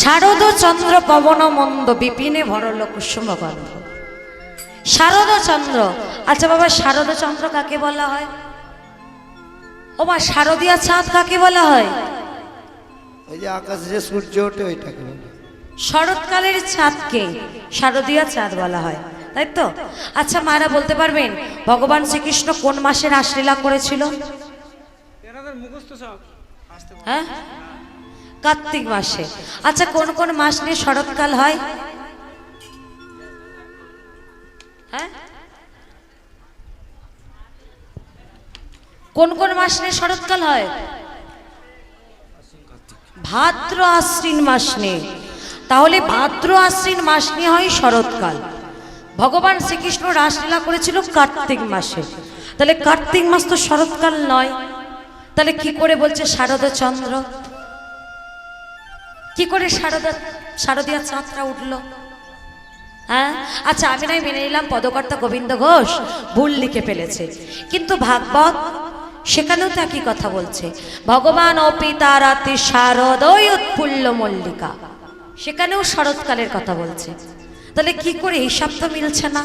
শারদ চন্দ্র পবন মন্দ বিপিনে ভরল কুসুম গন্ধ। শারদ চন্দ্র, আচ্ছা বাবা শারদ চন্দ্র কাকে বলা হয়? ও মা শারদীয়া চাঁদ কাকে বলা হয়? ওই যে আকাশে যে সূর্য ওঠে ওইটাকে বলে। শরৎকালের চাঁদকে শারদীয়া চাঁদ বলা হয়, তাই তো? আচ্ছা মারা বলতে পারবেন ভগবান শ্রীকৃষ্ণ কোন মাসে রাসলীলা করেছিল? হ্যাঁ, কার্তিক মাসে। আচ্ছা কোন কোন মাস নিয়ে শরৎকাল হয়? হ্যাঁ, কোন কোন মাস নিয়ে শরৎকাল হয়? ভাদ্র আশ্বিন মাস নিয়ে। তাহলে ভাদ্র আশ্বিন মাস নিয়ে হয় শরৎকাল। ভগবান শ্রীকৃষ্ণ রাসলীলা করেছিল কার্তিক মাসে, তাহলে কার্তিক মাস তো শরৎকাল নয়। তাহলে কি করে বলছে শারদ চন্দ্র? কি করে শারদীয়া চাঁদটা উঠলো? হ্যাঁ, আচ্ছা আমি নাই মেনে নিলাম পদকর্তা গোবিন্দ ঘোষ ভুল লিখে ফেলেছে, কিন্তু ভাগবত সেখানেও তো একই কথা বলছে, ভগবান অপিতা রাতি শারদই উৎফুল্ল মল্লিকা, সেখানেও শরৎকালের কথা বলছে। তাহলে কি করে হিসাব তো মিলছে না,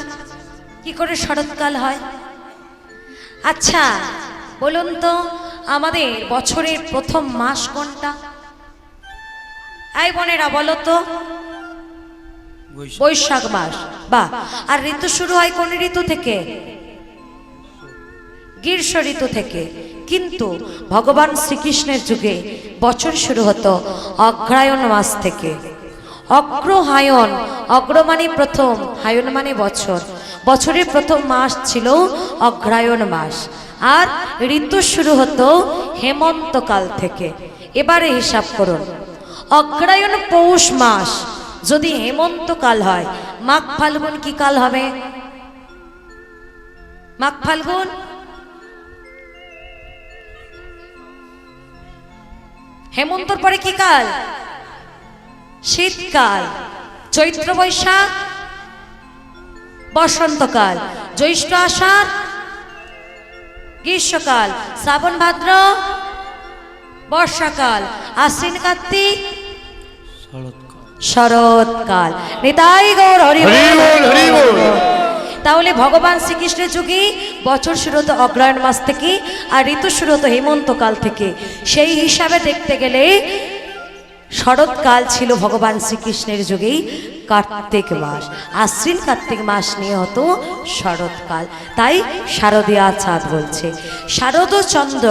কি করে শরৎকাল হয়? আচ্ছা বলুন তো আমাদের বছরের প্রথম মাস কোনটা? এই বোনেরা বলো তো। বৈশাখ মাস। বাহ। আর ঋতু শুরু হয় কোন ঋতু থেকে? গ্রীষ্ম ঋতু থেকে। কিন্তু ভগবান শ্রীকৃষ্ণের যুগে বছর শুরু হতো অগ্রায়ণ মাস থেকে। অগ্রহায়ণ, অগ্র মানে প্রথম, হায়ন মানে বছর, বছরের প্রথম মাস ছিল অগ্রায়ণ মাস। আর ঋতু শুরু হতো হেমন্তকাল থেকে। এবারে হিসাব করুন, অগ্রায়ণ পৌষ মাস যদি হেমন্তকাল হয়, মাঘ ফাল্গুন কি কাল হবে? মাঘ ফাল্গুন হেমন্তর পরে কি কাল? শীতকাল। চৈত্র বৈশাখ বসন্তকাল। জ্যৈষ্ঠ আষাঢ় গ্রীষ্মকাল। শ্রাবণ ভাদ্র বর্ষাকাল। আশ্বিন কার্তিক শরৎকাল। নিতাই গৌর হরি বল। তাহলে ভগবান শ্রীকৃষ্ণের যুগে বছর শুরু হতো অগ্রহায়ণ মাস থেকে, আর ঋতু শুরু হতো হেমন্তকাল থেকে। সেই হিসাবে দেখতে গেলে শরৎকাল ছিল ভগবান শ্রীকৃষ্ণের যুগেই কার্তিক মাস। আশ্বিন কার্তিক মাস নিয়ে হতো শরৎকাল। তাই শারদীয়া চাঁদ বলছে শারদ চন্দ্র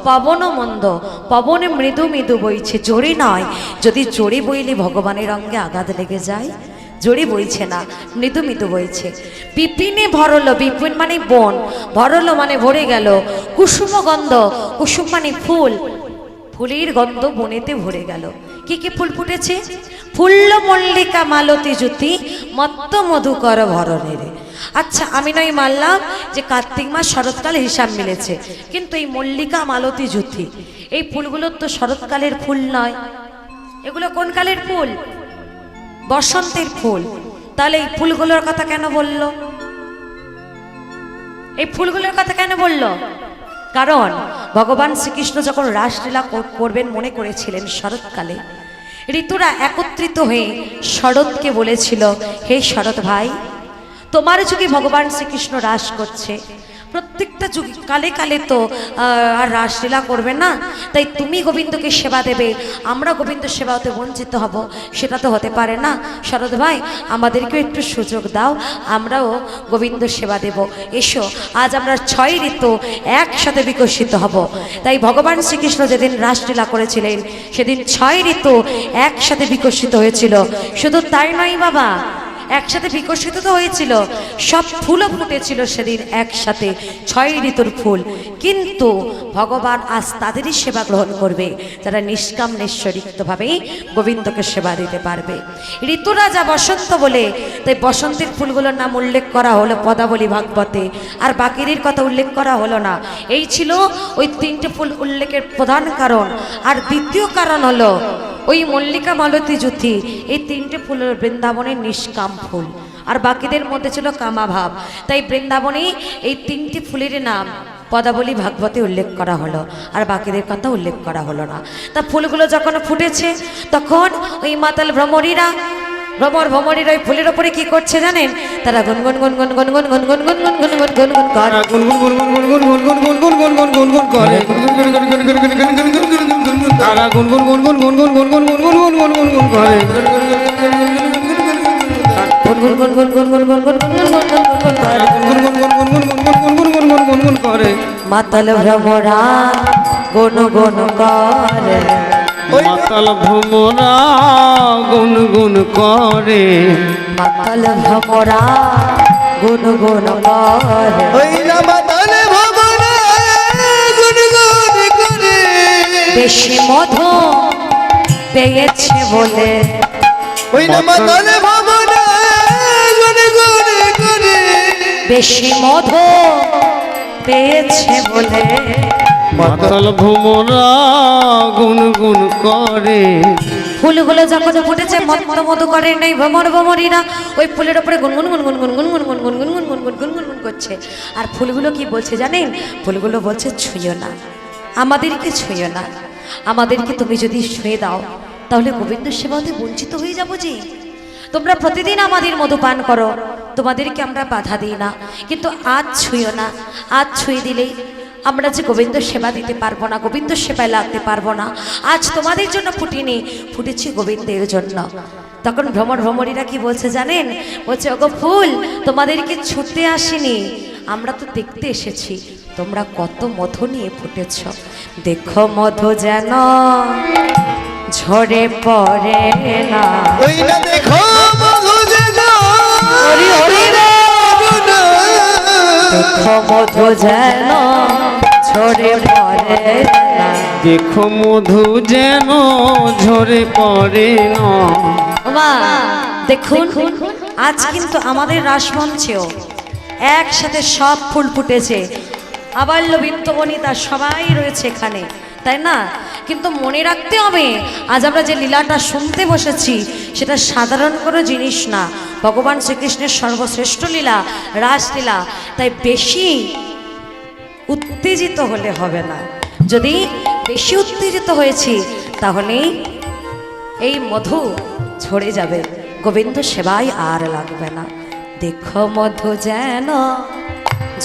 পবন মন্দ, পবনে মৃদু মৃদু বইছে, জোরে নয়। যদি জোরে বইলে ভগবানের অঙ্গে আঘাত লেগে যায়। জোরে বইছে না, মৃদু মৃদু বইছে। বিপিনে ভরল, বিপিন মানে বন, ভরল মানে ভরে গেল। কুসুম গন্ধ, কুসুম মানে ফুল, ফুলের গন্ধ বনেতে ভরে গেল। কি কি ফুল ফুটেছে? ফুল্ল মল্লিকা মালতী জ্যোতি মত্ত মধুকর ভরণের। আচ্ছা আমি নয় মানলাম যে কার্তিক মাস শরৎকাল হিসাব মিলেছে, কিন্তু এই মল্লিকা মালতী জ্যোতি এই ফুলগুলোর তো শরৎকালের ফুল নয়। এগুলো কোন কালের ফুল? বসন্তের ফুল। তাহলে এই ফুলগুলোর কথা কেন বলল? এই ফুলগুলোর কথা কেন বলল? কারণ ভগবান শ্রীকৃষ্ণ যখন রাসলীলা করবেন মনে করেছিলেন শরৎকালে, ঋতুরা একত্রিত হয়ে শরৎকে বলেছিল, হে শরৎ ভাই, তোমার যুগে ভগবান শ্রীকৃষ্ণ রাস করছে, প্রত্যেকটা যুগে কালে কালে তো আর রাসলীলা করবে না, তাই তুমি গোবিন্দকে সেবা দেবে, আমরা গোবিন্দ সেবা হতে বঞ্চিত হব, সেটা তো হতে পারে না। শরৎ ভাই আমাদেরকেও একটু সুযোগ দাও, আমরাও গোবিন্দ সেবা দেব। এসো আজ আমরা 6 ঋতু একসাথে বিকশিত হব। তাই ভগবান শ্রীকৃষ্ণ যেদিন রাসলীলা করেছিলেন সেদিন 6 ঋতু একসাথে বিকশিত হয়েছিল। শুধু তাই নয় বাবা, একসাথে বিকশিত তো হয়েছিল, সব ফুলও ফুটেছিল সেদিন একসাথে, 6 ঋতুর ফুল। কিন্তু ভগবান আজ তাদেরই সেবা গ্রহণ করবে যারা নিষ্কাম নিঃস্বরিক্তভাবে গোবিন্দকে সেবা দিতে পারবে। ঋতুরাজা বসন্ত বলে, তাই বসন্তের ফুলগুলোর নাম উল্লেখ করা হলো পদাবলী ভাগবতে, আর বাকিদের কথা উল্লেখ করা হলো না। এই ছিল ওই 3টে ফুল উল্লেখের প্রধান কারণ। আর দ্বিতীয় কারণ হলো ওই মল্লিকা মালতী জ্যোতি, এই 3টে ফুলের বৃন্দাবনের নিষ্কাম ফুল, আর বাকিদের মধ্যে ছিল কামাভাব। তাই বৃন্দাবনে এই 3টি ফুলের নাম পদাবলী ভাগবতে উল্লেখ করা হলো, আর বাকিদের কথা উল্লেখ করা হলো না। তা ফুলগুলো যখন ফুটেছে তখন ওই মাতাল ভ্রমরীরা ওই ফুলের ওপরে কি করছে জানেন? তারা গুনগুন গুনগুন গুনগুন গুনগুন গুনগুন গুনগুন গুনগুন করে, তারা গুনগুন গুনগুন গুনগুন গুনগুন গুনগুন গুনগুন গুনগুন করে, গুনগুন গুনগুন গুনগুন গুনগুন গুনগুন গুনগুন করে, গুনগুন করে। মাতাল ভ্রমরা গুনগুন করে, মাতাল ভ্রমরা গুনগুন করে, মাতাল ভ্রমরা গুনগুন করে, ওই না মাতাল ভবনে গুনগুন করে, বেশি মধু পেয়েছে বলে, ওই না মাতাল ভবনে গুনগুন করে, বেশি মধু পেয়েছে বলে, মাতাল ভ্রমরা গুনগুন করে। ফুলগুলো যখন ফুটেছে মতো মতো করে নাই ভ্রমরীরা ওই ফুলের ওপরে গুনগুন গুনগুন গুনগুন গুনগুন গুনগুন গুনগুন গুনগুন গুনগুন করছে। আর ফুলগুলো কি বলছে জানেন? ফুলগুলো বলছে ছুঁয়ো না, আমাদেরকে ছুঁয়ো না, আমাদেরকে তুমি যদি ছুঁয়ে দাও তাহলে গোবিন্দ সেবাতে বঞ্চিত হয়ে যাবো যে। তোমরা প্রতিদিন আমাদের মধু পান করো, তোমাদেরকে আমরা বাধা দিই না, কিন্তু আজ ছুঁয়ো না, আজ ছুঁয়ে দিলেই আমরা যে গোবিন্দ সেবা দিতে পারবো না, গোবিন্দ সেবায় লাগতে পারবো না। আজ তোমাদের জন্য ফুটিনি, ফুটেছি গোবিন্দের জন্য। তখন ভ্রমরীরা কি বলছে জানেন? বলছে ওগো ফুল, তোমাদেরকে ছুটতে আসিনি, আমরা তো দেখতে এসেছি তোমরা কত মধু নিয়ে ফুটেছ। দেখো মধু যেন ঝরে পড়ে না, ওই না দেখো মধু যেন হরি হরি দেখো মধু যেন ঝরে পড়ে না, দেখো মধু যেন ঝরে পড়ে না। মা দেখুন আজ কিন্তু আমাদের রাসমঞ্চেও একসাথে সব ফুল ফুটেছে, আবাল্য বৃত্ত বনিতা সবাই রয়েছে এখানে, তাই না? কিন্তু মনে রাখতে হবে আজ আমরা যে লীলাটা শুনতে বসেছি সেটা সাধারণ কোনো জিনিস না, ভগবান শ্রীকৃষ্ণের সর্বশ্রেষ্ঠ লীলা রাসলীলা। তাই বেশি উত্তেজিত হলে হবে না, যদি বেশি উত্তেজিত হয়েছি তাহলে এই মধু ঝরে যাবে, গোবিন্দ সেবায় আর লাগবে না। দেখো মধু যেন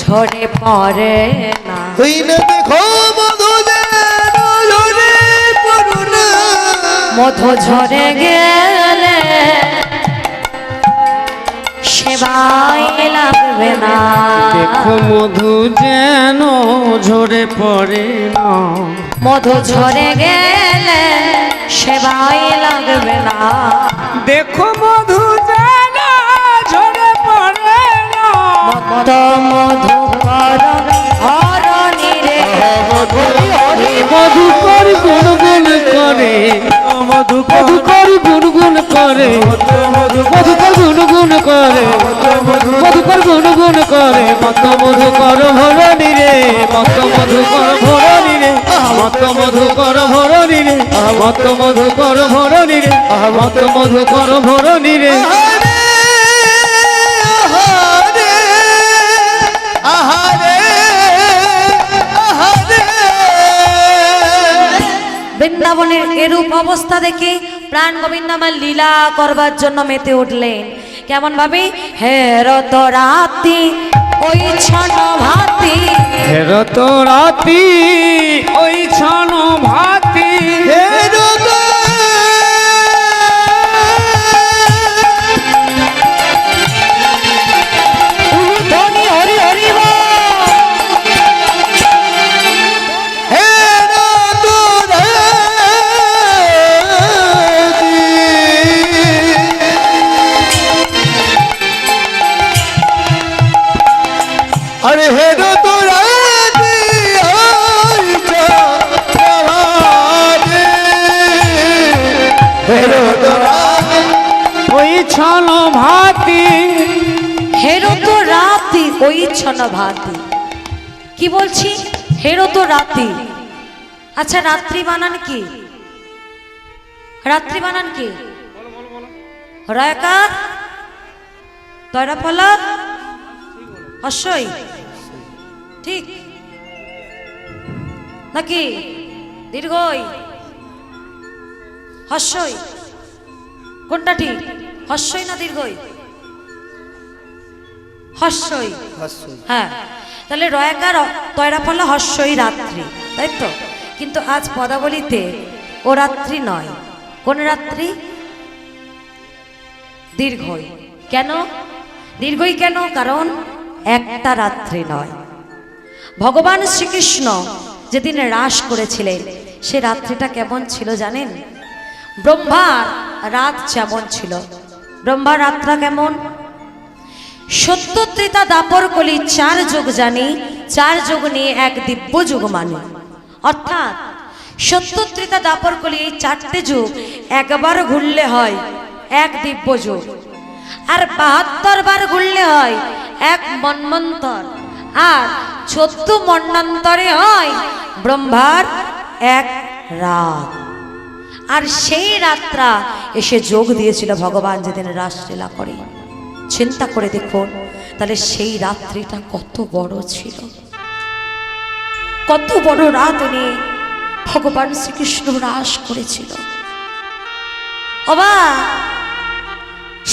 ঝরে পড়ে না, ওই না দেখো মধু যেন ঝরে পড়ে না, মধু ঝরে গেলে সেবায় লাগবে না, দেখো মধু যেন ঝরে পড়ে না, মধু ঝরে গেলে সেবায় লাগবে না, দেখো মধু যেন ঝরে পড়ে না। মত মধু কর হরণি রে, মধুকর গুনগুন করে, মধুকর গুনগুন করে, মধুকর গুনগুন করে, মধুকর গুনগুন করে, মত মধুকর ভরণি রে, মত মধুকর ভরণি রে, মত মধুকর ভরণি রে, মত মধুকর ভরণি রে, মত মধুকর ভরণি রে। আহারে আহারে আহারে, বৃন্দাবনের এরূপ অবস্থা দেখে প্রাণ গোবিন্দ আমার লীলা করবার জন্য মেতে উঠলেন। কেমন ভাবে? হেরত রাতি ওই ছন ভাতি, হেরত রাতি ওই ছন ভাতি, ধনি হরি হরি বল। अरे हेरो तो राती हेरो तो ওই ছন ভাতি, হেরো তো রাতি ওই ছন ভাতি। কি বলছি? হেরো তো রাতি। আচ্ছা রাত্রি বানান কি? রাত্রি বানান কি? রয়কার তয়রা ফলা অশ্বই, ঠিক নাকি দীর্ঘই হস্যই? কোনটা ঠিক, হস্যই না দীর্ঘই? হস্যই। হাস্যই। হ্যাঁ, তাহলে রয়াকার তয়রা পড়লো হস্যই রাত্রি, তাই তো? কিন্তু আজ পদাবলিতে ও রাত্রি নয়, কোন রাত্রি? দীর্ঘই। কেন দীর্ঘই কেন? কারণ একটা রাত্রি নয়। ভগবান শ্রীকৃষ্ণ যেদিন রাস করেছিলেন সে রাত্রিটা কেমন ছিল জানেন? ব্রহ্মার রাত যেমন ছিল, ব্রহ্মার রাতটা কেমন? সত্য ত্রেতা দাপর কলি 4 যুগ জানি, 4 যুগ নিয়ে এক দিব্য যুগ মানি। অর্থাৎ সত্য ত্রেতা দাপর কলি এই 4টে যুগ একবার ঘুরলে হয় এক দিব্য যুগ, আর 72 বার ঘুরলে হয় এক মন্বন্তর, আর 14 মন্বন্তরে হয় ব্রহ্মার এক রাত। আর সেই রাতটা এসে যোগ দিয়েছিল ভগবান যেদিন রাসলীলা করে। চিন্তা করে দেখুন তাহলে সেই রাত্রিটা কত বড় ছিল, কত বড় রাত নিয়ে ভগবান শ্রীকৃষ্ণ রাস করেছিল। বাবা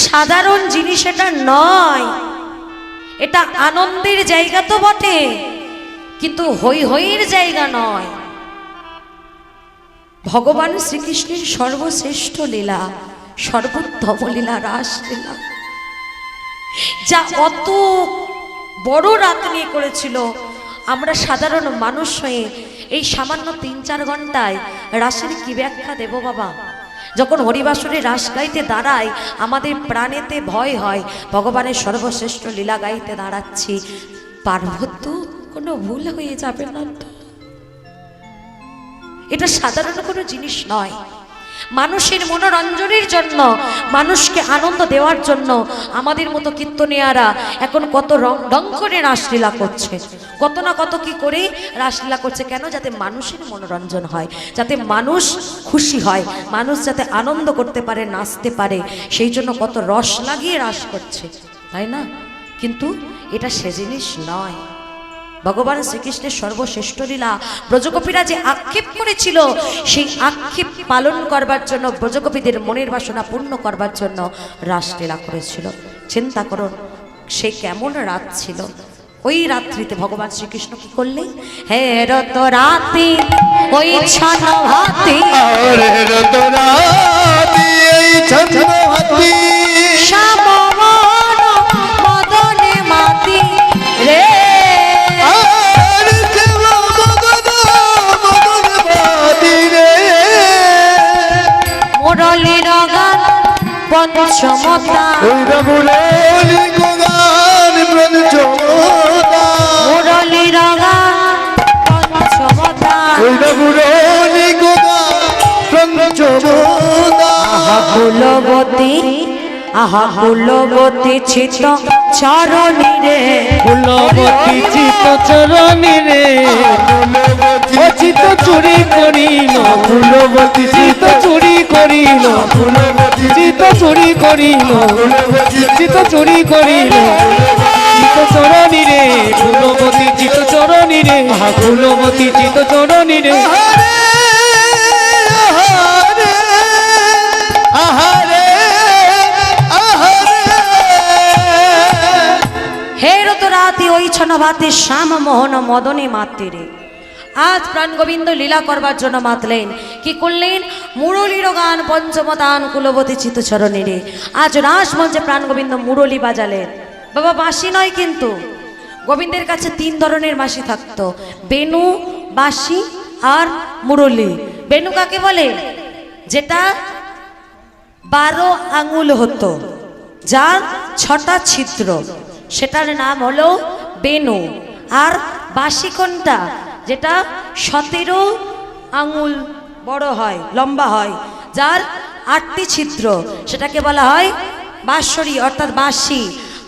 সাধারণ জিনিস এটা নয়, এটা আনন্দের জায়গা তো বটে, কিন্তু হই হইয়ের জায়গা নয়। ভগবান শ্রীকৃষ্ণের সর্বশ্রেষ্ঠ লীলা, সর্বোত্তম লীলা রাসলীলা, যা অত বড় রাত নিয়ে করেছিল। আমরা সাধারণ মানুষ হয়ে এই সামান্য 3-4 ঘন্টায় রাসের কি ব্যাখ্যা দেব বাবা? যখন হরিবাসরে রাস গাইতে দাঁড়াই আমাদের প্রাণেতে ভয় হয়, ভগবানের সর্বশ্রেষ্ঠ লীলা গাইতে দাঁড়াচ্ছি, পারব তো? কোনো ভুল হয়ে যাবে না তো? এটা সাধারণ কোনো জিনিস নয়। মানুষের মনোরঞ্জনের জন্য, মানুষকে আনন্দ দেওয়ার জন্য আমাদের মতো কীর্তনিয়ারা এখন কত রং করে রাসলীলা করছে, কত না কত কি করে রাসলীলা করছে। কেন? যাতে মানুষের মনোরঞ্জন হয়, যাতে মানুষ খুশি হয়, মানুষ যাতে আনন্দ করতে পারে, নাচতে পারে, সেই জন্য কত রস লাগিয়ে রাস করছে, তাই না? কিন্তু এটা সে জিনিস নয়। ভগবান শ্রীকৃষ্ণের সর্বশ্রেষ্ঠ লীলা ব্রজগোপীরা যে আক্ষেপ করেছিল, সেই আক্ষেপ পালন করবার জন্য, ব্রজগোপীদের মনের বাসনা পূর্ণ করবার জন্য রাসলীলা করেছিল। চিন্তা করুন সে কেমন রাত ছিল। ওই রাত্রিতে ভগবান শ্রীকৃষ্ণ কি করলেন? হে রত রাতি ওই ছানা হাতি, হে রত রাতি এই ছানা হাতি, শ্যামমন মদনে মাতি রে, মুরলীর গান পঞ্চমতা, মুরলীর গান পঞ্চমতা। আহা কুলবতী, আহা কুলবতী চিত চরণী রে, ফুলবতী চিত চরণী রে, ও চিত চুরি করিল, ফুলবতী চিত চুরি করিল, ফুলবতী চিত চুরি করিল, চিত চুরি করিল, চিত চরণী রে, ফুলবতী চিত চরণী রে, আহা ফুলবতী চিত চরণী রে। হে রত রাতি ওই ছনভাতে শ্যাম মোহন মদনে মাতৃরে। আজ প্রাণ গোবিন্দ লীলা করবার জন্য মাতলেন। কি করলেন? মুরলীর গান পঞ্চমতান কুলবতী চিতচরণী রে। আজ রাস মঞ্চে প্রাণ গোবিন্দ মুরলী বাজালেন। বাবা বাঁশি নয় কিন্তু, গোবিন্দের কাছে 3 ধরনের বাঁশি থাকতো, বেনু, বাঁশি আর মুরলী। বেনু কাকে বলে? যেটা 12 আঙুল হতো, যার 6টা ছিদ্র, সেটার নাম হলো বেনু। আর বাঁশি কোনটা? যেটা 17 আঙুল বড় হয়, লম্বা হয়, যার 8টি ছিদ্র, সেটাকে বলা হয় বাঁশরি অর্থাৎ বাঁশি।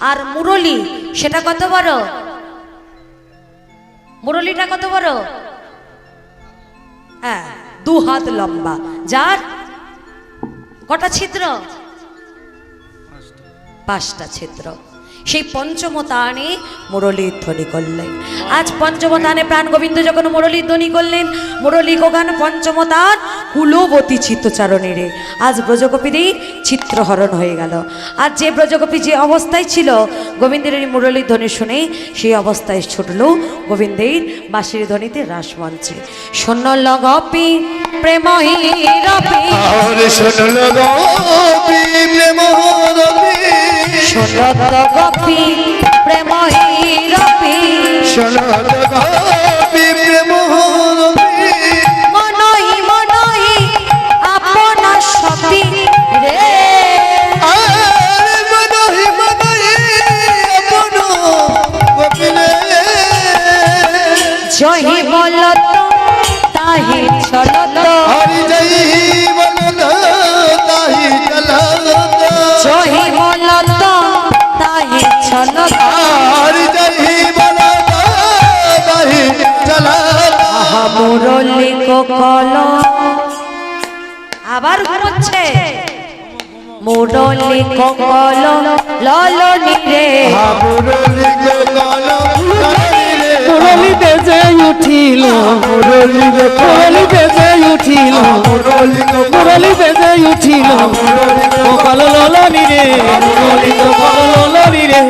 আর মুরলী সেটা কত বড়? মুরলীটা কত বড়? হ্যাঁ, 2 হাত লম্বা, যার কটা ছিদ্র? 5টা ছিদ্র। সেই পঞ্চমতানে মুরলীর ধ্বনি করলেন। আজ পঞ্চমতানে প্রাণ গোবিন্দ যখন মুরলীর ধ্বনি করলেন, মুরলী গোগান পঞ্চমতান কুলবতী চিত্তচারণেরে আজ ব্রজগোপীদের চিত্রহরণ হয়ে গেল। আর যে ব্রজগোপী যে অবস্থায় ছিল গোবিন্দের এই মুরলীর ধ্বনি শুনে সেই অবস্থায় ছুটল গোবিন্দের বাঁশির ধ্বনিতে রাসমঞ্চে। শূন্য গোপী প্রেম রবি শোনল গোপী প্রেম রবি শূন্য গোপী প্রেম রবি শোনল গোপী প্রেম রবি মনই মনই আপনা সপি রে মনহি মনহি আপন গোপিলে জহি বলত তাহি চলত হরি জয় বলল তাহি চলত জহি বলত তাহি চলত হরি জয় বলল তাহি চলত মুরলি কোকল আবার ঘুমোচ্ছে মুরলি কোকল ললনি রে মুরলি গোপাল মুরলি বেজে উঠিল মুরলি বেজে উঠিল মুরলি বেজে উঠিল গোপাল ললনি রে মুরলি গোপাল ললনি রে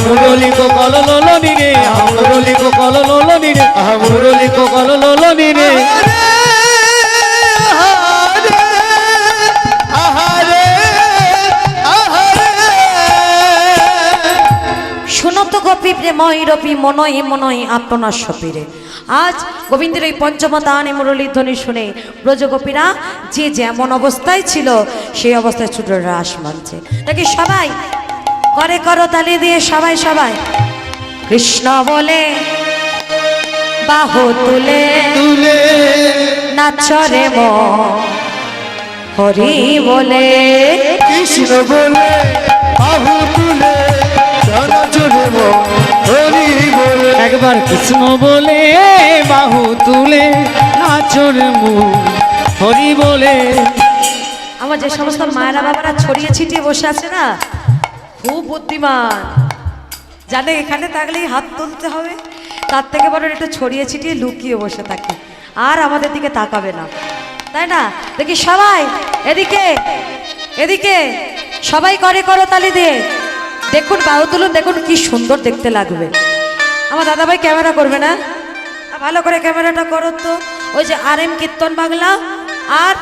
মুরলি গোপাল ললনি রে মুরলি গোপাল ললনি রে মুরলি গোপাল ললনি রে শুনত গোপী প্রেমই রবি মনই মনই আপনার সপিরে। আজ গোবিন্দের এই পঞ্চমতানে মুরলীর ধ্বনি শুনে ব্রজগোপীরা যে যেমন অবস্থায় ছিল সেই অবস্থায় ছুটে রাস মানছে। নাকি সবাই করে করো তালি দিয়ে সবাই সবাই কৃষ্ণ বলে বাহু তুলে তুলে নাচরে মন হরি বলে কৃষ্ণ বলে বাহু তুলে চলে হরি বলে একবার কৃষ্ণ বলে বাহু তুলে নাচর মুখ হরি বলে। আমার যে সমস্ত মায়েরা বাবারা ছড়িয়ে ছিটিয়ে বসে আছে না, খুব বুদ্ধিমান, জানে এখানে থাকলেই হাত তুলতে হবে, তার থেকে বড় একটু ছড়িয়ে ছিটিয়ে লুকিয়ে বসে থাকে আর আমাদের দিকে তাকাবে না, তাই না? দেখি সবাই এদিকে এদিকে সবাই করে করো তালি দিয়ে দেখুন, বাহু তুলুন, দেখুন কি সুন্দর দেখতে লাগবে। আমার দাদাভাই ক্যামেরা করবে না? ভালো করে ক্যামেরাটা করো তো। ওই যে RM কীর্তন বাংলা আর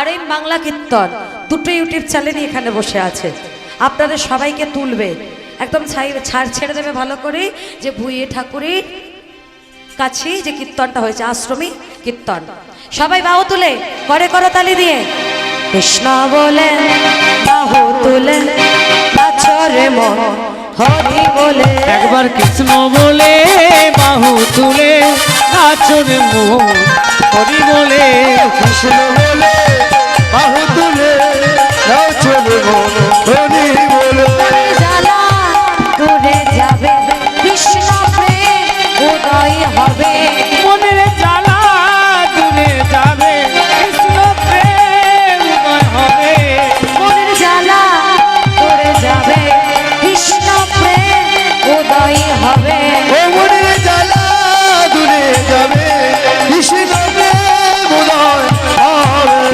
RM বাংলা কীর্তন দুটো ইউটিউব চ্যানেলই এখানে বসে আছে, আপনাদের সবাইকে তুলবে, একদম ছাড় ছেড়ে দেবে ভালো করে যে ভুঁইয়ে ঠাকুরের কাছে যে কীর্তনটা হয়েছে আশ্রমী কীর্তন। সবাই বাহু তুলে করে করো তালি দিয়ে কৃষ্ণ বলে বাহু তুলে নাচরে মন হরি বলে। একবার কৃষ্ণ বলে বাহু তুলে নাচর মুখ হরি বলে। কৃষ্ণ বলে বাহু তুলে চলে হরি বলে জ্বালা দূরে যাবে কৃষ্ণ প্রেম উদয় হবে মনের জ্বালা দূরে যাবে কৃষ্ণ প্রেম উদয় হবে। মনের জ্বালা দূরে যাবে কৃষ্ণ প্রেম উদয় হবে। ও মনের জ্বালা দূরে যাবে কৃষ্ণ প্রেম উদয় হবে।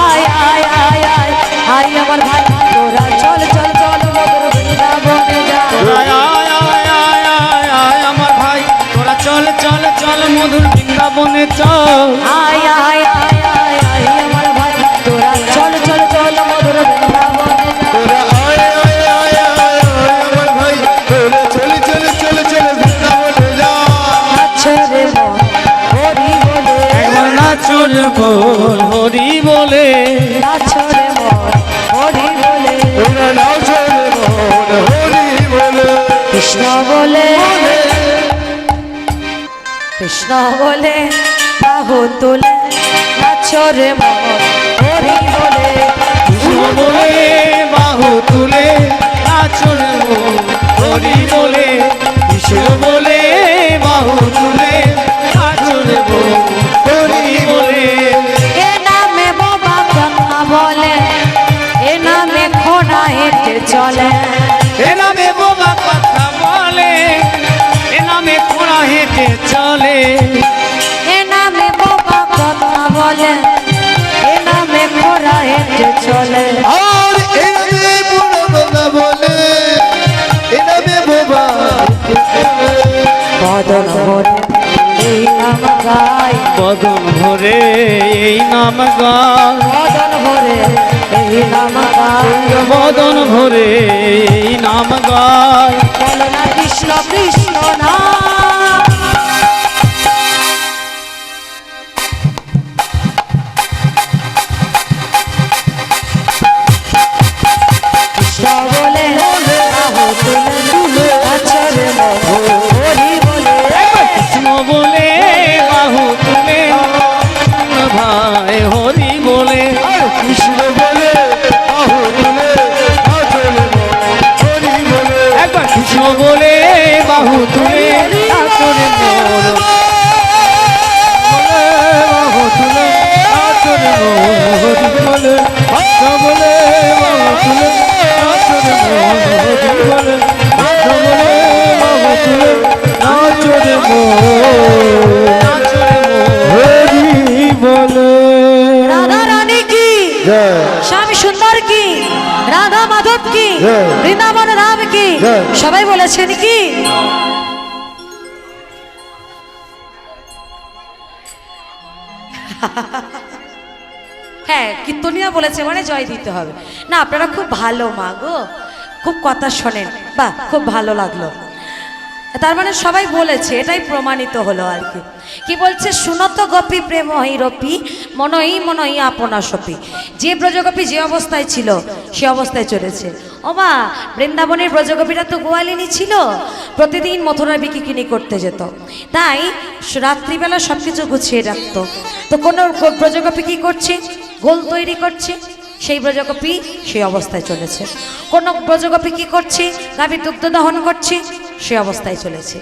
আয় আয় আয় আয় আয় আমার ভাই তোরা চল চল চল মধুর বৃন্দাবনে যা। আয় আয় আয় আয় আয় আয় আমার ভাই তোরা চল চল চল মধুর বৃন্দাবনে চল। আয় আয় আয় আয় আয় আমার ভাই তোরা চল চল চল মধুর বৃন্দাবনে যা। তোরা আয় আয় আয় আয় আমার ভাই তোরা চলে চলে চলে চলে বৃন্দাবনে যা। নাচরে মন হরি বলে একবার নাচর বল হরি বলে। নাচরে মন হরি বলে তোরা নাও চলে মন হরি বলে কৃষ্ণ বলে কৃষ্ণ বলে বাহু তুলে নাচরে মন হরি বলে। কৃষ্ণ বলে বাহু তুলে নাচর মুখ হরি বলে। কৃষ্ণ বলে বাহু তুলে নাচর মুখ হরি বলে। এ নামে বাবা কথা বলে, এ নামে খোঁড়া হেঁটে চলে, এ নামে বোবা কথা এ নামে বোবা কথা বলে, এ নামে ঘোড়া হেঁটে চলে। আর এনামে বুড়ো কথা বলে, এনামে বোবা। বদন ভরে এই নাম গাই, বদন ভরে এই নাম গায়, বদন ভরে এই নাম গাই। বদন ভরে এই নাম গায়। বলো না কৃষ্ণ কৃষ্ণ নাম। কৃষ্ণ বলে আহো তুলে তুলে আচরে মহো হরি বলে। কৃষ্ণ বলে বাহু তুলে ভাই হরি বলে। কৃষ্ণ বলে আহো তুলে আচলে হরি বলে। একবার কৃষ্ণ বলে বাহু তুলে আচরে মোর, বাহু তুলে আচরে মোর হরি বলে। কৃষ্ণ বলে বাহু তুলে আচরে মোর হরি বলে। কৃষ্ণ বলে বাহু তুলে আচরে মোর হরি বলে। রাধা রানী কি, জয় স্বামী সুন্দর কি, রাধা মাধব কি, জয়। বৃন্দাবন রাম কি, জয়। সবাই বলেছেন কি? হ্যাঁ, কীর্তনিয়া বলেছে মানে জয় দিতে হবে। না, আপনারা খুব ভালো মা গো, খুব কথা শোনেন, বাহ খুব ভালো লাগলো। তার মানে সবাই বলেছে, এটাই প্রমাণিত হলো আর কি। কি বলছে? শুনত গোপী প্রেম রপি মনই মনই আপনা সপি। যে ব্রজগোপী যে অবস্থায় ছিল সে অবস্থায় চলেছে। ও মা, বৃন্দাবনের ব্রজগোপীরা তো গোয়ালিনী ছিল, প্রতিদিন মথুরা বিকিকিনি করতে যেত, তাই রাত্রিবেলা সব কিছু গুছিয়ে রাখতো। তো কোনো ব্রজগোপী কী করছে? গোল তৈরি করছে, সেই ব্রজগোপী সেই অবস্থায় চলেছে। কোনো ব্রজগোপী কী করছে? গাভীর দুগ্ধ দহন করছে, সে অবস্থায় চলেছে।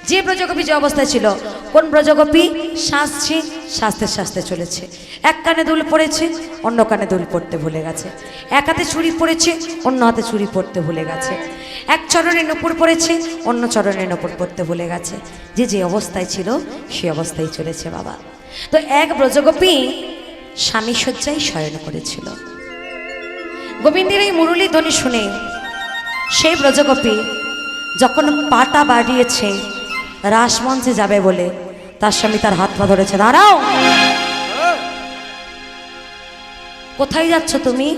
যে ব্রজগোপী যে অবস্থায় ছিল, কোন ব্রজগোপী সাজছে, সাজতে সাজতে চলেছে। এক কানে দুল পড়েছে, অন্য কানে দুল পড়তে ভুলে গেছে। এক হাতে চুড়ি পড়েছে, অন্য হাতে চুড়ি পড়তে ভুলে গেছে। এক চরণে নূপুর পড়েছে, অন্য চরণে নূপুর পড়তে ভুলে গেছে। যে যে অবস্থায় ছিল সে অবস্থায় চলেছে বাবা। তো এক ব্রজগোপী স্বামী শয্যায় শয়ন করেছিল। গোবিন্দের এই মুরলী ধ্বনি শুনে সেই ব্রজগোপী যখন পাটা বাড়িয়েছে রাসমঞ্চে যাবে বলে, তার স্বামী তার হাত পা ধরেছে। দাঁড়াও, কোথায় যাচ্ছ তুমি?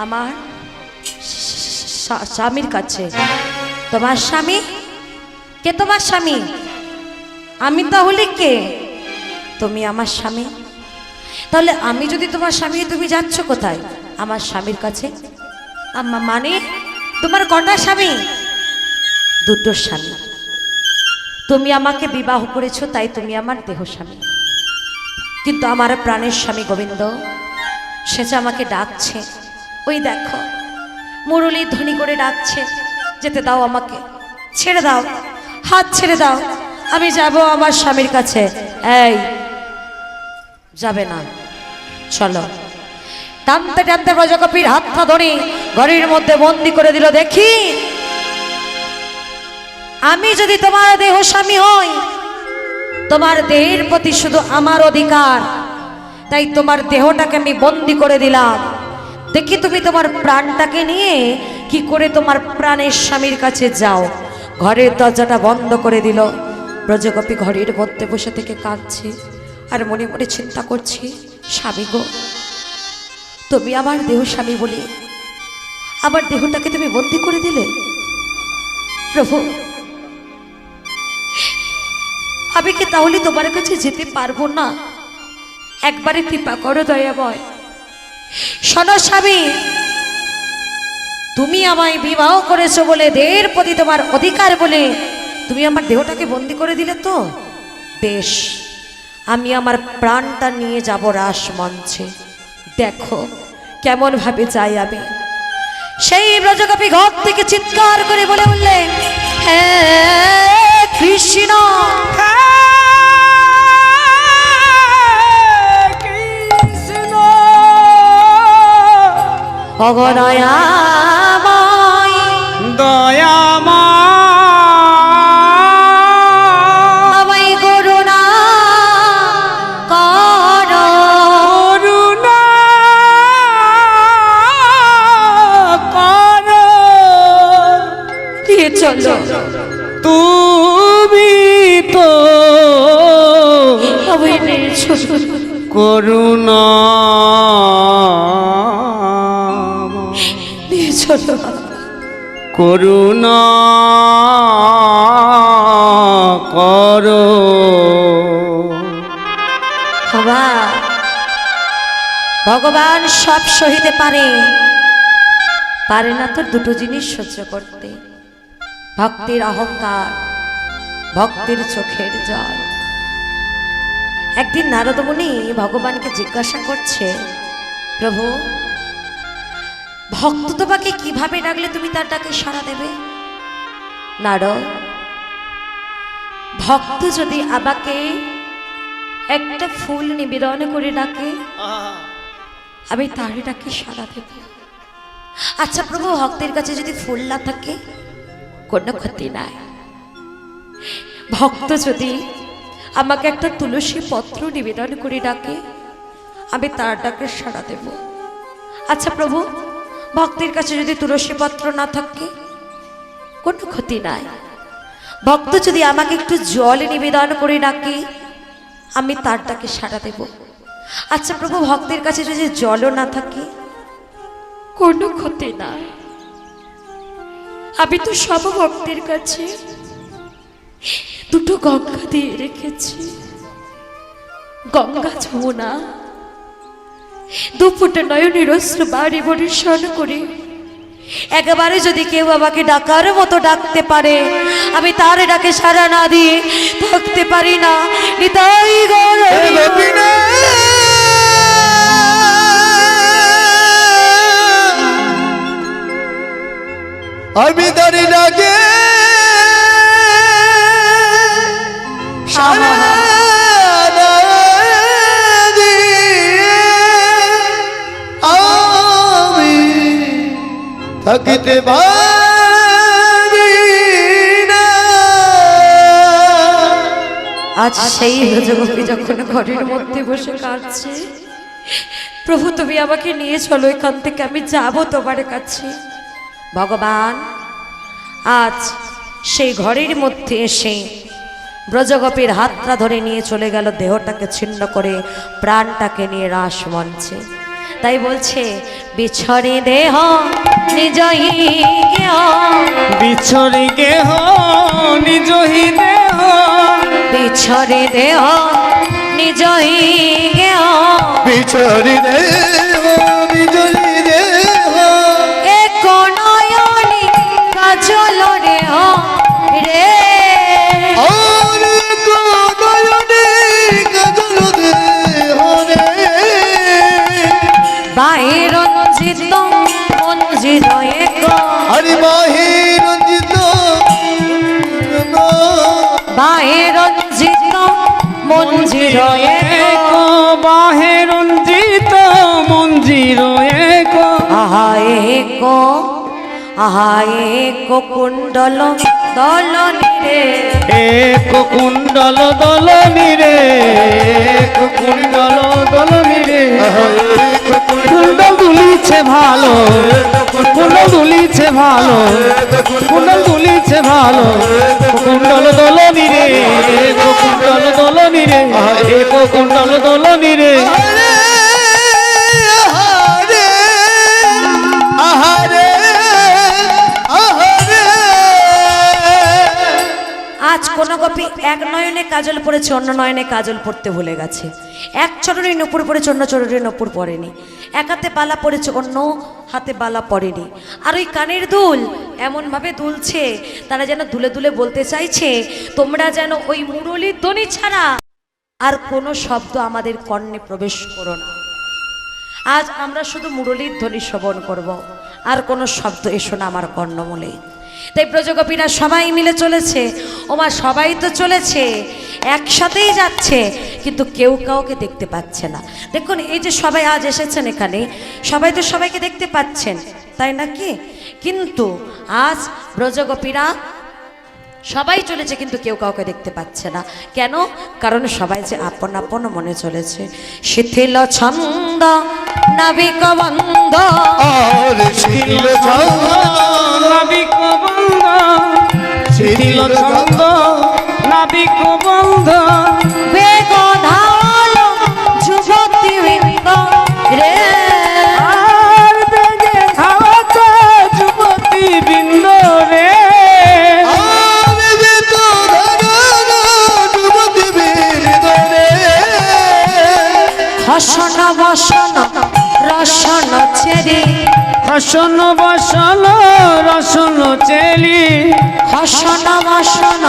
আমার স্বামীর কাছে। তোমার স্বামী? কে তোমার স্বামী? আমি তাহলে কে? তুমি আমার স্বামী। তাহলে আমি যদি তোমার স্বামী, তুমি যাচ্ছ কোথায়? আমার স্বামীর কাছে। মানে তোমার কটা স্বামী? দুটো স্বামী। তুমি আমাকে বিবাহ করেছো, তাই তুমি আমার দেহ স্বামী। কিন্তু আমার প্রাণের স্বামী গোবিন্দ, সে যে আমাকে ডাকছে, ওই দেখো মুরলী ধ্বনি করে ডাকছে, যেতে দাও আমাকে, ছেড়ে দাও, হাত ছেড়ে দাও, আমি যাব আমার স্বামীর কাছে। এই যাবে না, চলো। টানতে টানতে ব্রজগোপীর হাতটা ধরে ঘরের মধ্যে বন্দি করে দিল। দেখি, আমি যদি তোমার দেহ স্বামী হই, তোমার দেহের প্রতি শুধু আমার অধিকার, তাই তোমার দেহটাকে আমি বন্দি করে দিলাম। দেখি তুমি তোমার প্রাণটাকে নিয়ে কি করে তোমার প্রাণের স্বামীর কাছে যাও। ঘরের দরজাটা বন্ধ করে দিল। ব্রজগোপী ঘরের মধ্যে বসে থেকে কাঁদছে আর মনে মনে চিন্তা করছি, স্বামী গো, তুমি আমার দেহ স্বামী বলে আমার দেহটাকে তুমি বন্দি করে দিলে। প্রভু, আমি কি তাহলে তোমার কাছে যেতে পারবো না? একবারে কৃপা করো দয়াময়। শোনো স্বামী, তুমি আমায় বিবাহ করেছো বলে, দেহের প্রতি তোমার অধিকার বলে তুমি আমার দেহটাকে বন্দি করে দিলে। তো বেশ, আমি আমার প্রাণটা নিয়ে যাব রাসমঞ্চে। দেখো কেমন ভাবে যাই আমি। সেই ব্রজগোপী ঘর থেকে চিৎকার করে বলে উঠলেন, হ্যাঁ কৃষ্ণ, অগদয়াময় দয়াময় চলো। তুমি তো আমি নিয়ে চলো। করুণা নিয়ে চলো। করুণা করো। বাবা, ভগবান সব সহিতে পারে, পারে না তো দুটো জিনিস সহ্য করতে, ভক্তির অহংকার, ভক্তির চোখের জল। একদিন নারদ মুনি ভগবানকে জিজ্ঞাসা করছে, প্রভু, ভক্ত তোমাকে কিভাবে ডাকলে তুমি তার ডাকে সাড়া দেবে? নারদ, ভক্ত যদি আমাকে একটা ফুল নিবেদন করে ডাকে, আমি তার ডাকে সাড়া দেব। আচ্ছা প্রভু, ভক্তের কাছে যদি ফুল না থাকে কোনো ক্ষতি নাই। ভক্ত যদি আমাকে একটা তুলসী পত্র নিবেদন করে ডাকে, আমি তার ডাকে সাড়া দেব। আচ্ছা প্রভু, ভক্তের কাছে যদি তুলসী পত্র না থাকে কোনো ক্ষতি নাই। ভক্ত যদি আমাকে একটু জল নিবেদন করে ডাকে, আমি তার ডাকে সাড়া দেব। আচ্ছা প্রভু, ভক্তের কাছে যদি জলও না থাকে কোনো ক্ষতি নাই। আমি তো সব ভক্তের কাছে দুটো গঙ্গা দিয়ে রেখেছি, গঙ্গা যমুনা। দুপুরটা নয়নের অশ্রু বাড়ি বরিশন করে একেবারে যদি কেউ আমাকে ডাকার মতো ডাকতে পারে, আমি তার ডাকে সাড়া না দিয়ে থাকতে পারি না। নিতাই গৌর আমি দাঁড়ি লাগে সারা আমি থাকিতে পারি না। আজ সেই ব্রজগোপী যখন ঘরের মধ্যে বসে কাঁদছে, প্রভু তুমি আমাকে নিয়ে চলো এখান থেকে, আমি যাব তোমার কাছে। ভগবান আজ সেই ঘরের মধ্যে এসে ব্রজগোপীর হাতটা ধরে নিয়ে চলে গেল, দেহটাকে ছিন্ন করে প্রাণটাকে নিয়ে রাস মঞ্চে। তাই বলছে, বিছরে দেহ নিজহি গেহ, বিছরি গেহ নিজহি দেহ, বিছরে দেহ নিজহি গেহ, বিছরি দেহ বিজলি দেহ এক নয়নি কাজল রেহ রে, আর নয়নে কাজল দেহ রে। বাহিরঞ্জিত মঞ্জির এক, হরি বাহি রঞ্জিত বাহিরঞ্জিত মঞ্জির এক, বাহে রঞ্জিত মঞ্জির এক, আহা এক, আহা এক কুণ্ডল দলনি রে, এক কুণ্ডল দলনি রে, এক কুণ্ডল দলনি রে। কুণ্ডল দুলিছে ভালো, কুণ্ডল দুলিছে ভালো, কুণ্ডল দুলিছে ভালো, কুণ্ডল দলনি রে, এক কুণ্ডল দলনি রে, এক কুণ্ডল দলনি রে। আহারে আহারে আহারে। আজ কোন গোপী এক নয়নে কাজল পড়েছে, অন্য নয়নে কাজল পড়তে ভুলে গেছে। এক চরণে নূপুর পড়েছে, অন্য চরণে নূপুর পড়েনি। এক হাতে বালা পড়েছে, অন্য হাতে বালা পড়েনি। আর ওই কানের দুল এমনভাবে দুলছে, তারা যেন দুলে দুলে বলতে চাইছে, তোমরা যেন ওই মুরলীর ধ্বনি ছাড়া আর কোনো শব্দ আমাদের কর্ণে প্রবেশ করো না। আজ আমরা শুধু মুরলীর ধ্বনি শ্রবণ করব, আর কোনো শব্দ এসো না আমার কর্ণমূলে। তাই ব্রজগোপীরা সবাই মিলে চলেছে, ওমা সবাই তো চলেছে, একসাথেই যাচ্ছে, কিন্তু কেউ কাউকে দেখতে পাচ্ছে না। দেখুন এই যে সবাই আজ এসেছেন এখানে, সবাই তো সবাইকে দেখতে পাচ্ছেন, তাই নাকি? কিন্তু আজ ব্রজগোপীরা সবাই চলেছে, কিন্তু কেউ কাউকে দেখতে পাচ্ছে না। কেন? কারণ সবাই যে আপন আপন মনে চলেছে। শিথিল ছন্দ নাবিক বন্ধ, আর শিল নাবিক বন্ধ শিথিল ছন্দ নাবিক বন্ধ বেগ ধাওয়ালো যুবতী বৃন্দ রে আর বেগে ধাওয়াতে যুবতী বৃন্দ রে আর যে তো ধারা যুবতী বৃন্দরে হসন বসন রসন চেরি হসন বসন রসন চেলি হসন বসন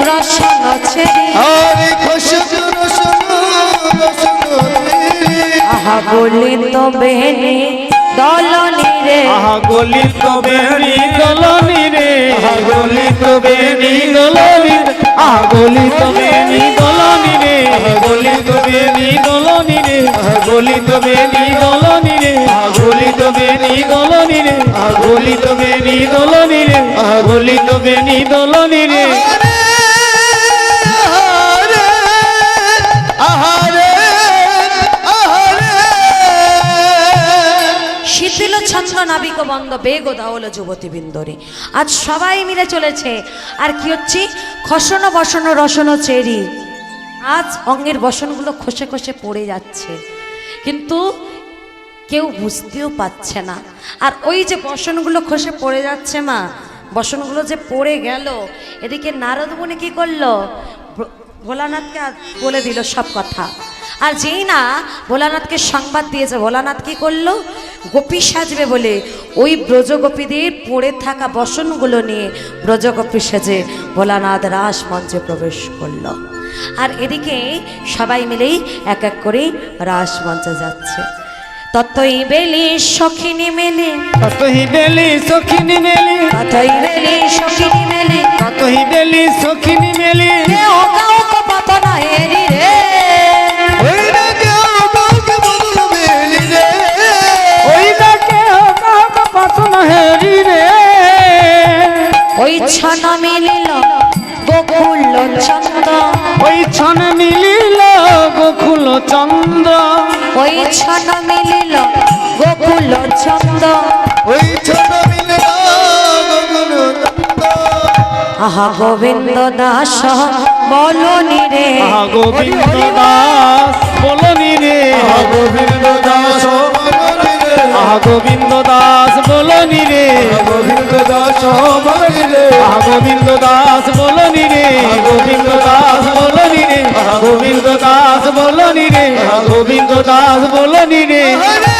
রসন চেরি আরে খসন রসন রসন আহা বলি তো বেনি দলনি রে আহা গলি তো বেরি দলনি রে আহা গলি তো বেরি দলনি আহা গলি তো বেরি দলনি রে আহা গলি তো বেরি দলনি রে আহা গলি তো বেরি দলনি রে আহা গলি তো বেরি দলনি রে আহা গলি তো বেরি দলনি রে আহা গলি তো বেরি দলনি রে আহারে আহারে আহারে শিথিল ছন্দ নাবিক বন্ধ বেগ দাওল যুবতী বিন্দরে আজ সবাই মিলে চলেছে আর কি হচ্ছে খসন বসন রসন চেরি আজ অঙ্গের বসনগুলো খসে খসে পড়ে যাচ্ছে কিন্তু কেউ বুঝতেও পারছে না আর ওই যে বসনগুলো খসে পড়ে যাচ্ছে মা বসনগুলো যে পড়ে গেল এদিকে নারদ মুনি কি করলো ভোলানাথকে বলে দিল সব কথা আর যেই না ভোলানাথকে সংবাদ দিয়েছে ভোলানাথ কি করলো গোপী সাজবে বলে ওই ব্রজগোপীদের পড়ে থাকা বসনগুলো নিয়ে ব্রজগোপী সেজে ভোলানাথ রাস মঞ্চে প্রবেশ করলো আর এদিকে সবাই মিলেই এক এক করে রাস মঞ্চে যাচ্ছে ততই বেলি সখিনী মেলে কতই বেলি সখিনী মেলি ততই বেলি সখিনী মেলে কতই বেলি সখিনী মেলি ওকা পাতনা হেরি রে ওই না কেউ কাউকে বদল মেলি রে ওই ডাকে কাক পাতন হেরি রে ওই ছন মিলিল গোকুল চন্দ্র ওই ছন মিলিল গোকুল চন্দ্র ওই ছন মিলিল গোকুল চন্দ্র ওই ছোট মিলে গগন আহা গোবিন্দ দাস বলনি রে আহা গোবিন্দ দাস বলনি রে গোবিন্দ দাস বলি রে আহা গোবিন্দ দাস বলনি রে গোবিন্দ দাস বলি রে আহা গোবিন্দ দাস বলনি রে গোবিন্দ দাস বলনি রে গোবিন্দ দাস বলনি রে গোবিন্দ দাস বলনি রে আরে